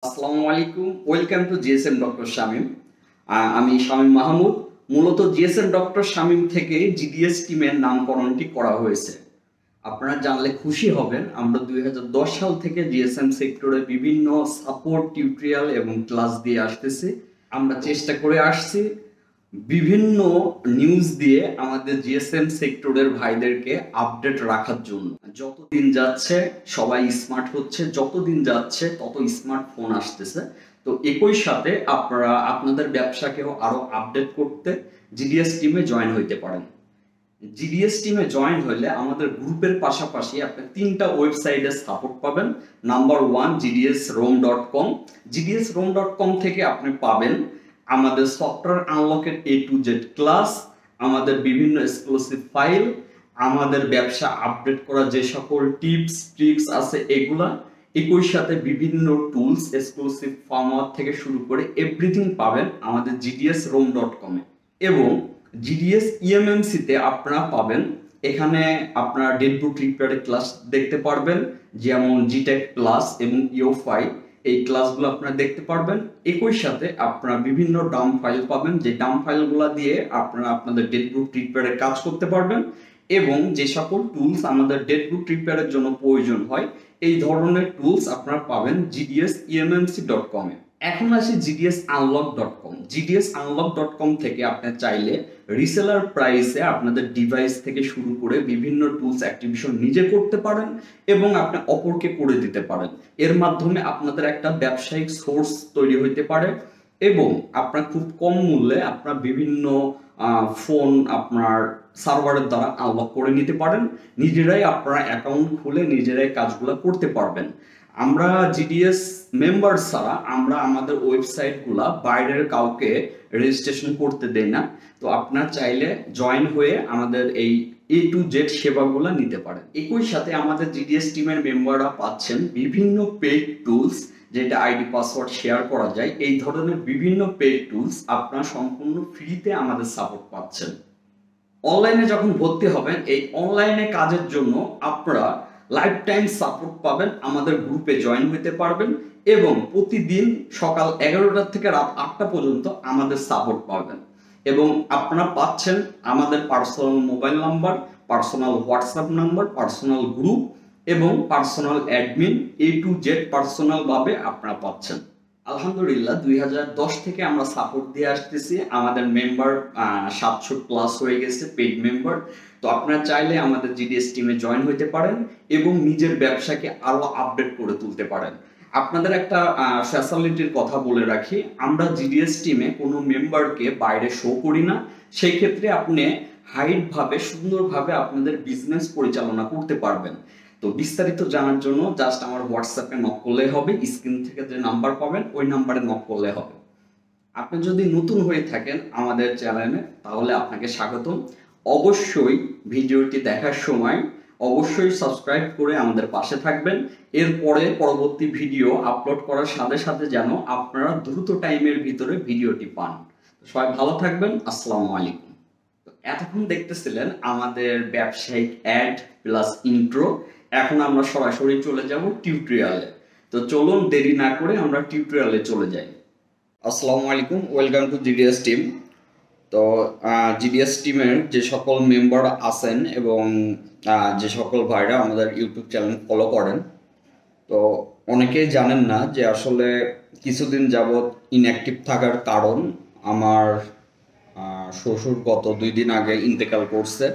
আসসালামু আলাইকুম। Welcome to GSM doctor Shamim. আমি শামিম মাহমুদ। মূলত জিএসএম ডক্টর শামিম থেকে জিডিএস টিমের নামকরণটি করা হয়েছে। আপনারা জানলে খুশি হবেন, আমরা 2010 সাল থেকে জিএসএম সেক্টরে বিভিন্ন সাপোর্ট টিউটোরিয়াল এবং ক্লাস দিয়ে আসতেছি। আমরা চেষ্টা করে আসছি বিভিন্ন নিউজ দিয়ে আমাদের জিএসএম সেক্টরের ভাইদেরকে আপডেট রাখার জন্য। যতদিন যাচ্ছে সবাই স্মার্ট হচ্ছে, যতদিন যাচ্ছে তত স্মার্টফোন আসতেছে। তো একই সাথে আপনারা আপনাদের ব্যবসাকেও আরো আপডেট করতে জিডিএস টিমে জয়েন হইতে পারেন। জিডিএস টিমে জয়েন হলে আমাদের গ্রুপের পাশাপাশি আপনি 3টা ওয়েবসাইটে সাপোর্ট পাবেন। Number 1 gdsrom.com। gdsrom.com থেকে আপনি পাবেন আমাদের সফটওয়্যার আনলকের A to Z ক্লাস, আমাদের বিভিন্ন এক্সক্লুসিভ ফাইল, আমাদের ব্যবসা আপডেট করা যে সকল টিপস ট্রিক্স আছে এগুলা, একই সাথে বিভিন্ন টুলস এক্সক্লুসিভ ফার্মওয়্যার থেকে শুরু করে এভরিথিং পাবেন আমাদের gdsrom.com এ। এবং জিডিএস ইএমএমসি তে আপনারা পাবেন, এখানে আপনারা ডেটবুক রিপেয়ারের ক্লাস দেখতে পারবেন, যেমন জিটেক প্লাস এবং ইও5 এই ক্লাসগুলো আপনারা দেখতে পারবেন। একই সাথে আপনারা বিভিন্ন ডাম্প ফাইল পাবেন, যে ডাম্প ফাইলগুলো দিয়ে আপনারা আপনাদের ডেটবুক রিপেয়ারের কাজ করতে পারবেন। এবং যে সকল টুলস আমাদের ডেটবুক রিপেয়ারের জন্য প্রয়োজন হয় এই ধরনের টুলস আপনারা পাবেন gdsemmc.com এ। এখন আসি gdsunlock.com। gdsunlock.com থেকে আপনি চাইলে রিসেলার প্রাইসে আপনাদের ডিভাইস থেকে শুরু করে বিভিন্ন টুলস অ্যাক্টিভেশন নিজে করতে পারেন এবং আপনি অপরকে করে দিতে পারেন। এর মাধ্যমে আপনাদের একটা ব্যবসায়িক সোর্স তৈরি হইতে পারে এবং আপনার খুব কম মূল্যে আপনার বিভিন্ন ফোন আপনার সার্ভারের দ্বারা আনলক করে নিতে পারেন। নিজেরাই আপনারা অ্যাকাউন্ট খুলে নিজেরাই কাজগুলো করতে পারবেন। আমরা জিডিএস মেম্বার ছাড়া আমরা আমাদের ওয়েবসাইটগুলা বাইরের কাউকে রেজিস্ট্রেশন করতে দেই না। তো আপনারা চাইলে জয়েন হয়ে আমাদের এই A to Z সেবাগুলো নিতে পারেন। একই সাথে আমাদের জিডিএস টিমের মেম্বাররা পাচ্ছেন বিভিন্ন পেইড টুলস, যেটা আইডি পাসওয়ার্ড শেয়ার করা যায়। এই ধরনের বিভিন্ন পেইড টুলস আপনারা সম্পূর্ণ ফ্রিতে আমাদের সাপোর্ট পাচ্ছেন। অনলাইনে যখন ভর্তি হবেন এই অনলাইনে কাজের জন্য আপনারা লাইফ টাইম সাপোর্ট পাবেন, আমাদের গ্রুপে জয়েন হতে পারবেন এবং প্রতিদিন সকাল 11টা থেকে রাত 8টা পর্যন্ত আমাদের সাপোর্ট পাবেন। এবং আপনারা পাচ্ছেন আমাদের personal mobile number, personal WhatsApp number, personal group এবং personal admin A to Z personal ভাবে আপনারা পাচ্ছেন। আলহামদুলিল্লাহ 2010 থেকে আমরা সাপোর্ট দিয়ে আসতেছি, আমাদের মেম্বার 700 প্লাস হয়ে গেছে পেইড মেম্বার। তো আপনারা চাইলে আমাদের জিডিএস টিমে জয়েন হতে পারেন এবং নিজের ব্যবসাকে আরো আপডেট করে তুলতে পারেন। আপনাদের একটা ফ্যাসিলিটির কথা বলে রাখি, আমরা জিডিএস টিমে কোনো মেম্বারকে বাইরে শো করি না। সেই ক্ষেত্রে আপনি হাইড ভাবে সুন্দরভাবে আপনাদের বিজনেস পরিচালনা করতে পারবেন। তো বিস্তারিত জানার জন্য জাস্ট আমার হোয়াটসঅ্যাপে নক করলে হবে, স্ক্রিন থেকে যে নাম্বার পাবেন ওই নাম্বারে নক করলে হবে। আপনি যদি নতুন হয়ে থাকেন আমাদের চ্যানেলে তাহলে আপনাকে স্বাগতম। অবশ্যই ভিডিওটি দেখার সময় অবশ্যই সাবস্ক্রাইব করে আমাদের পাশে থাকবেন। এরপরে পরবর্তী ভিডিও আপলোড করার সাথে সাথে যেন আপনারা দ্রুত টাইমের ভিতরে ভিডিওটি পান। সবাই ভালো থাকবেন। আসসালামু আলাইকুম। এতক্ষণ দেখতেছিলেন আমাদের ব্যবসায়িক অ্যাড প্লাস ইন্ট্রো। এখন আমরা সরাসরি চলে যাব টিউটোরিয়ালে। তো চলুন দেরি না করে আমরা টিউটোরিয়ালে চলে যাই। আসসালামু আলাইকুম, ওয়েলকাম টু জিডিএস টিম। তো জিডিএস টিমের যে সকল মেম্বার আছেন এবং যে সকল ভাইরা আমাদের ইউটিউব চ্যানেল ফলো করেন, তো অনেকেই জানেন না যে আসলে কিছুদিন যাবৎ ইনঅ্যাক্টিভ থাকার কারণ আমার শ্বশুর গত 2 দিন আগে ইন্তেকাল করছে।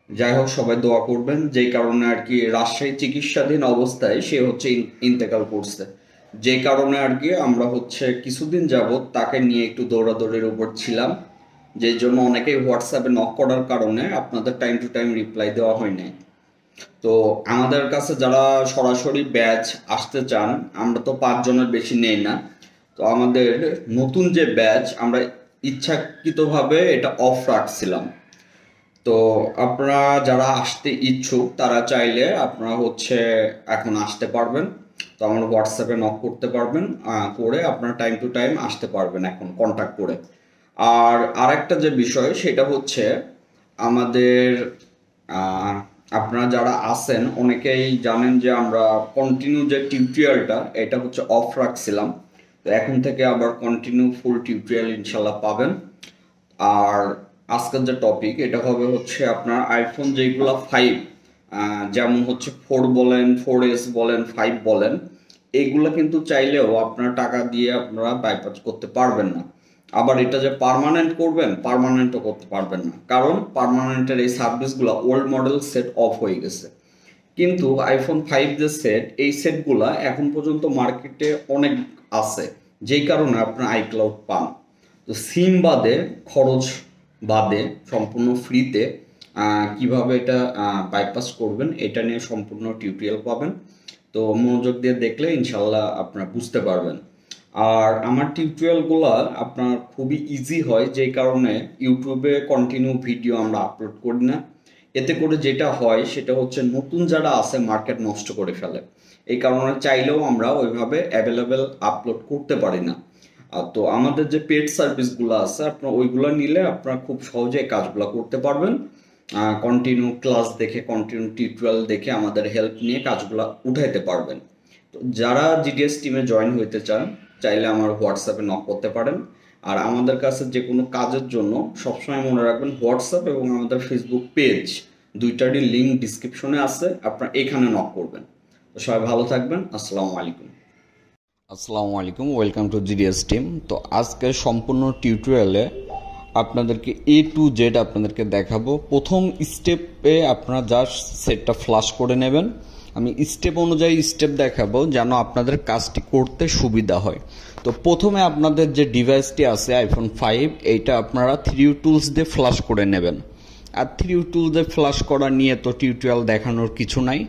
যাই হোক, সবাই দোয়া করবেন। যেই কারণে আর কি রাজশাহী চিকিৎসাধীন অবস্থায় সে হচ্ছে ইন্তেকাল করছে, যে কারণে আর কি আমরা হচ্ছে কিছুদিন যাবৎ তাকে নিয়ে একটু দৌড়াদৌড়ির উপর ছিলাম, যেই জন্য অনেকেই হোয়াটসঅ্যাপে নক করার কারণে আপনাদের টাইম টু টাইম রিপ্লাই দেওয়া হয় নাই। তো আমাদের কাছে যারা সরাসরি ব্যাচ আসতে চান, আমরা তো 5 জনের বেশি নেই না। তো আমাদের নতুন যে ব্যাচ আমরা ইচ্ছাকৃতভাবে এটা অফ রাখছিলাম। তো আপনারা যারা আসতে ইচ্ছুক তারা চাইলে আপনারা হচ্ছে এখন আসতে পারবেন। তো আমার হোয়াটসঅ্যাপে নক করতে পারবেন, করে আপনারা টাইম টু টাইম আসতে পারবেন এখন কন্ট্যাক্ট করে। আর আরেকটা যে বিষয় সেটা হচ্ছে আমাদের আপনারা যারা আছেন অনেকেই জানেন যে আমরা কন্টিনিউ যে টিউটোরিয়ালটা এটা হচ্ছে অফ রাখছিলাম, তো এখন থেকে আবার কন্টিনিউ ফুল টিউটোরিয়াল ইনশাল্লাহ পাবেন। আর আজকের যে টপিক এটা হবে হচ্ছে আপনার আইফোন যেগুলো 5 যেমন হচ্ছে 4 বলেন, 4S বলেন, 5 বলেন, এগুলো কিন্তু চাইলেও আপনার টাকা দিয়ে আপনারা বাইপাস করতে পারবেন না। আবার এটা যে পার্মানেন্ট করবেন, পার্মানেন্টও করতে পারবেন না, কারণ পার্মানেন্টের এই সার্ভিসগুলো ওল্ড মডেল সেট অফ হয়ে গেছে। কিন্তু আইফোন 5 যে সেট, এই সেটগুলা এখন পর্যন্ত মার্কেটে অনেক আছে, যেই কারণে আপনার আইক্লাউড পান। তো সিম বাদে, খরচ বাদে সম্পূর্ণ ফ্রিতে কিভাবে এটা বাইপাস করবেন এটা নিয়ে সম্পূর্ণ টিউটোরিয়াল পাবেন। তো মনোযোগ দিয়ে দেখলে ইনশাল্লাহ আপনারা বুঝতে পারবেন। আর আমার টিউটোরিয়ালগুলো আপনার খুবই ইজি হয়, যেই কারণে ইউটিউবে কন্টিনিউ ভিডিও আমরা আপলোড করি না। এতে করে যেটা হয় সেটা হচ্ছে নতুন যারা আছে মার্কেট নষ্ট করে ফেলে, এই কারণে চাইলেও আমরা ওইভাবে অ্যাভেলেবেল আপলোড করতে পারি না। তো আমাদের যে পেড সার্ভিসগুলো আছে আপনার ওইগুলো নিলে আপনারা খুব সহজে কাজগুলো করতে পারবেন। কন্টিনিউ ক্লাস দেখে, কন্টিনিউ টিউটোরিয়াল দেখে আমাদের হেল্প নিয়ে কাজগুলো উঠাইতে পারবেন। তো যারা জিডিএস টিমে জয়েন হইতে চান চাইলে আমার হোয়াটসঅ্যাপে নক করতে পারেন। আর আমাদের কাছে যে কোনো কাজের জন্য সবসময় মনে রাখবেন হোয়াটসঅ্যাপ এবং আমাদের ফেসবুক পেজ দুইটারই লিঙ্ক ডিসক্রিপশনে আছে, আপনারা এখানে নক করবেন। তো সবাই ভালো থাকবেন, আসসালামু আলাইকুম। আসসালামু আলাইকুম, ওয়েলকাম টু জিডিএস টিম। তো আজকে সম্পূর্ণ টিউটোরিয়ালে আপনাদেরকে A to Z আপনাদেরকে দেখাবো। প্রথম স্টেপে আপনারা জাস্ট সেটটা ফ্লাশ করে নেবেন। আমি স্টেপ অনুযায়ী স্টেপ দেখাবো যেন আপনাদের কাজটি করতে সুবিধা হয়। তো প্রথমে আপনাদের যে ডিভাইসটি আছে আইফোন 5, এইটা আপনারা 3U টুলস দিয়ে ফ্লাশ করে নেবেন। আর 3U টুলস দিয়ে ফ্লাশ করা নিয়ে তো টিউটোরিয়াল দেখানোর কিছু নাই,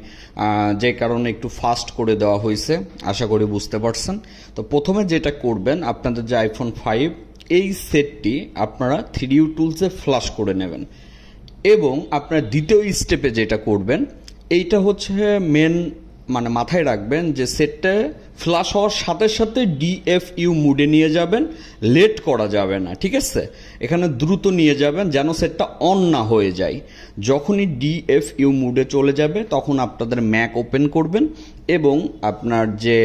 যে কারণে একটু ফাস্ট করে দেওয়া হয়েছে, আশা করি বুঝতে পারছেন। তো প্রথমে যেটা করবেন, আপনাদের যে আইফোন 5 এই সেটটি আপনারা 3U টুলসে ফ্লাশ করে নেবেন। এবং আপনার দ্বিতীয় স্টেপে যেটা করবেন, এইটা হচ্ছে মেন, মানে মাথায় রাখবেন যে সেটটা ফ্লাশ হওয়ার সাথে সাথে DFU মুডে নিয়ে যাবেন, লেট করা যাবে না, ঠিক আছে? এখানে দ্রুত নিয়ে যাবেন যেন সেটটা অন না হয়ে যায়। যখনই DFU মুডে চলে যাবে তখন আপনাদের ম্যাক ওপেন করবেন এবং আপনার যে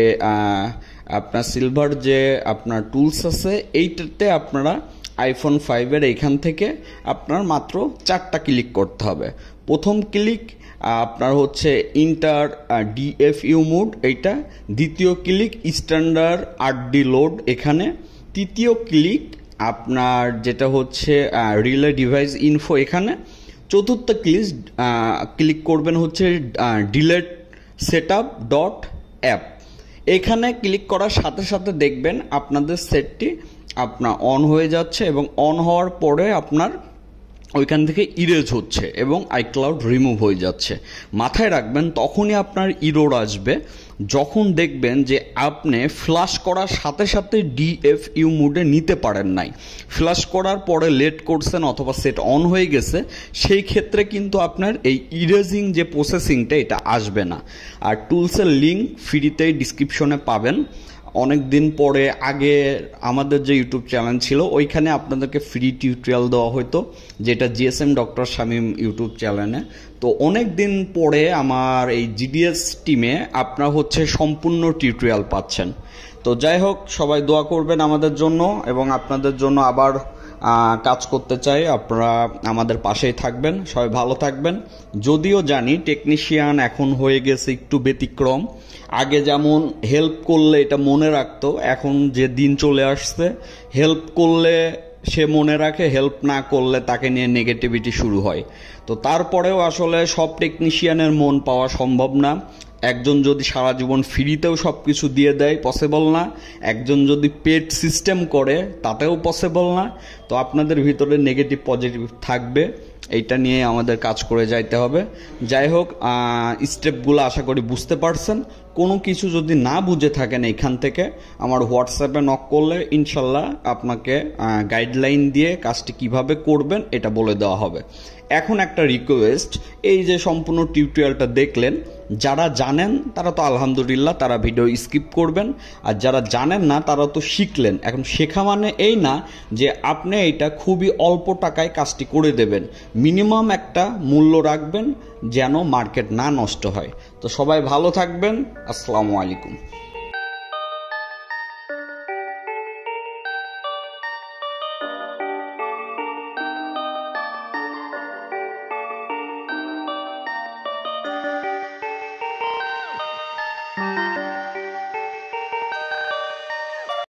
আপনার সিলভার যে আপনার টুলস আছে এইটাতে আপনারা আইফোন 5-এর এইখান থেকে আপনার মাত্র 4টা ক্লিক করতে হবে। প্রথম ক্লিক আপনার হচ্ছে ইন্টার DFU মোড, এইটা। দ্বিতীয় ক্লিক স্ট্যান্ডার্ড 8D লোড এখানে। তৃতীয় ক্লিক আপনার যেটা হচ্ছে রিলে ডিভাইস ইনফো এখানে। চতুর্থ ক্লিক করবেন হচ্ছে ডিলেট সেটআপ ডট অ্যাপ। এখানে ক্লিক করার সাথে সাথে দেখবেন আপনাদের সেটটি আপনার অন হয়ে যাচ্ছে এবং অন হওয়ার পরে আপনার ওইখান থেকে ইরেজ হচ্ছে এবং আইক্লাউড রিমুভ হয়ে যাচ্ছে। মাথায় রাখবেন তখনই আপনার ইরোর আসবে যখন দেখবেন যে আপনি ফ্লাশ করার সাথে সাথে DFU মোডে নিতে পারেন নাই, ফ্লাশ করার পরে লেট করছেন অথবা সেট অন হয়ে গেছে, সেই ক্ষেত্রে কিন্তু আপনার এই ইরেজিং যে প্রসেসিংটা এটা আসবে না। আর টুলসের লিঙ্ক ফ্রিতেই ডিসক্রিপশনে পাবেন। অনেক দিন পরে আগে আমাদের যে ইউটিউব চ্যানেল ছিল ওইখানে আপনাদেরকে ফ্রি টিউটোরিয়াল দেওয়া হতো, যেটা GSM ডক্টর শামীম ইউটিউব চ্যানেলে। তো অনেক দিন পরে আমার এই GDS টিমে আপনারা হচ্ছে সম্পূর্ণ টিউটোরিয়াল পাচ্ছেন। তো যাই হোক, সবাই দোয়া করবেন আমাদের জন্য এবং আপনাদের জন্য আবার কাজ করতে চাই, আপনারা আমাদের পাশেই থাকবেন। সবাই ভালো থাকবেন। যদিও জানি টেকনিশিয়ান এখন হয়ে গেছে একটু ব্যতিক্রম, আগে যেমন হেল্প করলে এটা মনে রাখতো, এখন যে দিন চলে আসছে হেল্প করলে সে মনে রাখে, হেল্প না করলে তাকে নিয়ে নেগেটিভিটি শুরু হয়। তো তারপরেও আসলে সব টেকনিশিয়ানের মন পাওয়া সম্ভব না। একজন যদি সারা জীবন ফ্রিতেও সব কিছু দিয়ে দেয় পসিবল না, একজন যদি পেড সিস্টেম করে তাতেও পসিবল না। তো আপনাদের ভিতরে নেগেটিভ পজিটিভ থাকবে, এইটা নিয়ে আমাদের কাজ করে যাইতে হবে। যাই হোক, স্টেপগুলো আশা করি বুঝতে পারছেন। কোনো কিছু যদি না বুঝে থাকেন এখান থেকে আমার হোয়াটসঅ্যাপে নক করলে ইনশাল্লাহ আপনাকে গাইডলাইন দিয়ে কাজটি কিভাবে করবেন এটা বলে দেওয়া হবে। এখন একটা রিকোয়েস্ট, এই যে সম্পূর্ণ টিউটোরিয়ালটা দেখলেন, যারা জানেন তারা তো আলহামদুলিল্লাহ, তারা ভিডিও স্কিপ করবেন, আর যারা জানেন না তারা তো শিখলেন। এখন শেখা মানে এই না যে আপনি এটা খুবই অল্প টাকায় কাজটি করে দেবেন, মিনিমাম একটা মূল্য রাখবেন যেন মার্কেট না নষ্ট হয়। তো সবাই ভালো থাকবেন, আসসালামু আলাইকুম।